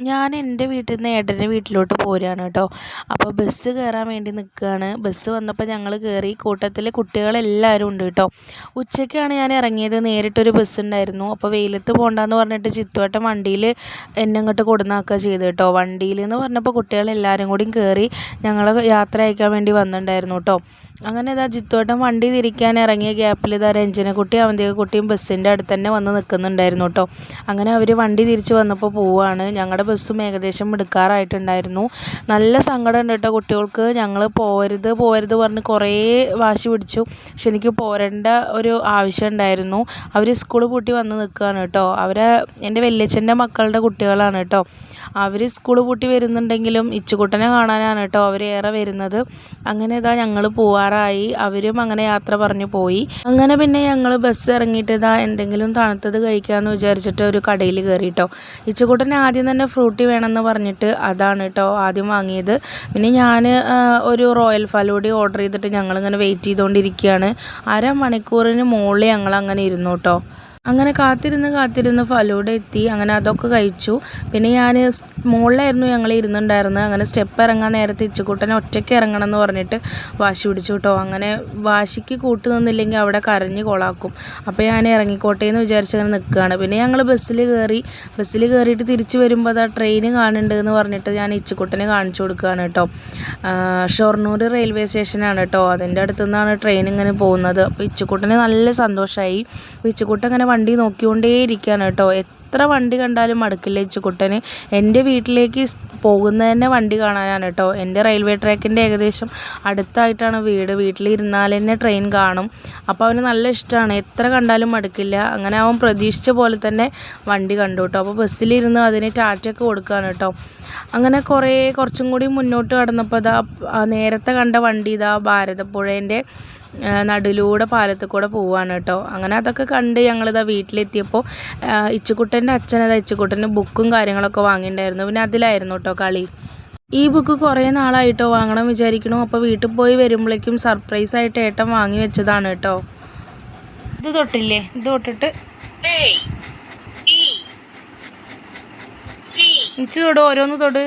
ഞാൻ എൻ്റെ വീട്ടിൽ നിന്ന് ഏട്ടൻ്റെ വീട്ടിലോട്ട് പോരുകയാണ് കേട്ടോ. അപ്പോൾ ബസ് കയറാൻ വേണ്ടി നിൽക്കുകയാണ്. ബസ് വന്നപ്പോൾ ഞങ്ങൾ കയറി. കൂട്ടത്തിൽ കുട്ടികളെല്ലാവരും ഉണ്ട് കേട്ടോ. ഉച്ചയ്ക്കാണ് ഞാൻ ഇറങ്ങിയത്. നേരിട്ടൊരു ബസ് ഉണ്ടായിരുന്നു. അപ്പോൾ വെയിലത്ത് പോകണ്ടെന്ന് പറഞ്ഞിട്ട് ചിത്തുവേട്ടൻ വണ്ടിയിൽ എന്നെ അങ്ങോട്ട് കൊടുന്നാക്കുക ചെയ്തു കേട്ടോ. വണ്ടിയിൽ എന്ന് പറഞ്ഞപ്പോൾ കുട്ടികളെല്ലാവരും കൂടിയും കയറി ഞങ്ങൾ യാത്ര അയക്കാൻ വേണ്ടി വന്നിട്ടുണ്ടായിരുന്നു കേട്ടോ. അങ്ങനെ ഇതാ ജിത്തുവേട്ടൻ വണ്ടി തിരിക്കാൻ ഇറങ്ങിയ ഗ്യാപ്പിൽ ഇതാ രഞ്ജനക്കുട്ടി അവന്തികക്കുട്ടിയും ബസ്സിൻ്റെ അടുത്ത് തന്നെ വന്ന് നിൽക്കുന്നുണ്ടായിരുന്നു കേട്ടോ. അങ്ങനെ അവർ വണ്ടി തിരിച്ച് വന്നപ്പോൾ പോവുകയാണ്. ഞങ്ങളുടെ ബസ്സും ഏകദേശം എടുക്കാറായിട്ടുണ്ടായിരുന്നു. നല്ല സങ്കടം ഉണ്ട് കേട്ടോ കുട്ടികൾക്ക്. ഞങ്ങൾ പോരുത് പറഞ്ഞ് കുറേ വാശി പിടിച്ചു. പക്ഷെ എനിക്ക് പോരേണ്ട ഒരു ആവശ്യം ഉണ്ടായിരുന്നു. അവർ സ്കൂൾ പൂട്ടി വന്ന് നിൽക്കുകയാണ് കേട്ടോ. എൻ്റെ വല്യച്ഛൻ്റെ മക്കളുടെ കുട്ടികളാണ് കേട്ടോ. അവർ സ്കൂൾ പൂട്ടി വരുന്നുണ്ടെങ്കിലും ഇച്ചുകുട്ടനെ കാണാനാണ് കേട്ടോ അവർ ഏറെ വരുന്നത്. അങ്ങനെ ഇതാ ഞങ്ങൾ പോവാറായി. അവരും അങ്ങനെ യാത്ര പറഞ്ഞു പോയി. അങ്ങനെ പിന്നെ ഞങ്ങൾ ബസ് ഇറങ്ങിയിട്ട് ഇതാ എന്തെങ്കിലും തണുത്തത് കഴിക്കാമെന്ന് വിചാരിച്ചിട്ട് ഒരു കടയിൽ കയറി കേട്ടോ. ഇച്ചുകുട്ടൻ ആദ്യം തന്നെ ഫ്രൂട്ടി വേണമെന്ന് പറഞ്ഞിട്ട് അതാണ് കേട്ടോ ആദ്യം വാങ്ങിയത്. പിന്നെ ഞാൻ ഒരു റോയൽ ഫലൂഡി ഓർഡർ ചെയ്തിട്ട് ഞങ്ങളിങ്ങനെ വെയിറ്റ് ചെയ്തുകൊണ്ടിരിക്കുകയാണ്. അരമണിക്കൂറിന് മുകളിൽ ഞങ്ങൾ അങ്ങനെ ഇരുന്നു കേട്ടോ. അങ്ങനെ കാത്തിരുന്ന് ഫലൂഡ എത്തി. അങ്ങനെ അതൊക്കെ കഴിച്ചു. പിന്നെ ഞാൻ മുകളിലായിരുന്നു ഞങ്ങൾ ഇരുന്നുണ്ടായിരുന്നത്. അങ്ങനെ സ്റ്റെപ്പ് ഇറങ്ങാൻ നേരത്തെ ഇച്ചുകുട്ടനെ ഒറ്റയ്ക്ക് ഇറങ്ങണം എന്ന് പറഞ്ഞിട്ട് വാശി പിടിച്ചു കേട്ടോ. അങ്ങനെ വാശിക്ക് കൂട്ടു നിന്നില്ലെങ്കിൽ അവിടെ കരഞ്ഞ് കൊളാക്കും. അപ്പോൾ ഞാൻ ഇറങ്ങിക്കോട്ടെ എന്ന് വിചാരിച്ച് അങ്ങനെ നിൽക്കുകയാണ്. പിന്നെ ഞങ്ങൾ ബസ്സിൽ കയറിയിട്ട് തിരിച്ച് വരുമ്പോൾ അതാ ട്രെയിൻ കാണുന്നുണ്ട് എന്ന് പറഞ്ഞിട്ട് ഞാൻ ഇച്ചുകുട്ടനെ കാണിച്ചു കൊടുക്കുകയാണ് കേട്ടോ. ഷൊർണൂർ റെയിൽവേ സ്റ്റേഷനാണ് കേട്ടോ. അതിൻ്റെ അടുത്തു നിന്നാണ് ട്രെയിൻ ഇങ്ങനെ പോകുന്നത്. അപ്പോൾ ഇച്ചുകുട്ടന് നല്ല സന്തോഷമായി. അപ്പോൾ ഇച്ചുകുട്ടൻ അങ്ങനെ വണ്ടി നോക്കിക്കൊണ്ടേ ഇരിക്കുകയാണ് കേട്ടോ. എത്ര വണ്ടി കണ്ടാലും മടുക്കില്ല ഇച്ചുകുട്ടന്. എൻ്റെ വീട്ടിലേക്ക് പോകുന്നത് തന്നെ വണ്ടി കാണാനാണ് കേട്ടോ. എൻ്റെ റെയിൽവേ ട്രാക്കിൻ്റെ ഏകദേശം അടുത്തായിട്ടാണ് വീട്. വീട്ടിലിരുന്നാൽ തന്നെ ട്രെയിൻ കാണും. അപ്പോൾ അവന് നല്ല ഇഷ്ടമാണ്. എത്ര കണ്ടാലും മടുക്കില്ല. അങ്ങനെ അവൻ പ്രതീക്ഷിച്ച പോലെ തന്നെ വണ്ടി കണ്ടു കേട്ടോ. അപ്പോൾ ബസ്സിലിരുന്ന് അതിന് ടാറ്റയൊക്കെ കൊടുക്കുകയാണ് കേട്ടോ. അങ്ങനെ കുറച്ചും കൂടി മുന്നോട്ട് കടന്നപ്പോൾ ഇതാ നേരത്തെ കണ്ട വണ്ടി ഇതാ ഭാരതപ്പുഴേൻ്റെ നടുവിലൂടെ പാലത്തിൽ കൂടെ പോവുകയാണ് കേട്ടോ. അങ്ങനെ അതൊക്കെ കണ്ട് ഞങ്ങളിതാ വീട്ടിലെത്തിയപ്പോൾ ഇച്ചുകുട്ടൻ്റെ അച്ഛനതാ ഇച്ചുകുട്ടന് ബുക്കും കാര്യങ്ങളൊക്കെ വാങ്ങിയിട്ടുണ്ടായിരുന്നു. പിന്നെ അതിലായിരുന്നു കേട്ടോ കളി. ഈ ബുക്ക് കുറേ നാളായിട്ടോ വാങ്ങണം വിചാരിക്കണു. അപ്പോൾ വീട്ടിൽ പോയി വരുമ്പോഴേക്കും സർപ്രൈസായിട്ട് ഏട്ടൻ വാങ്ങി വെച്ചതാണ് കേട്ടോ. ഇത് തൊട്ടില്ലേ, ഇത് തൊട്ടിട്ട് ഇച്ചു തൊട്, ഓരോന്ന് തൊട്.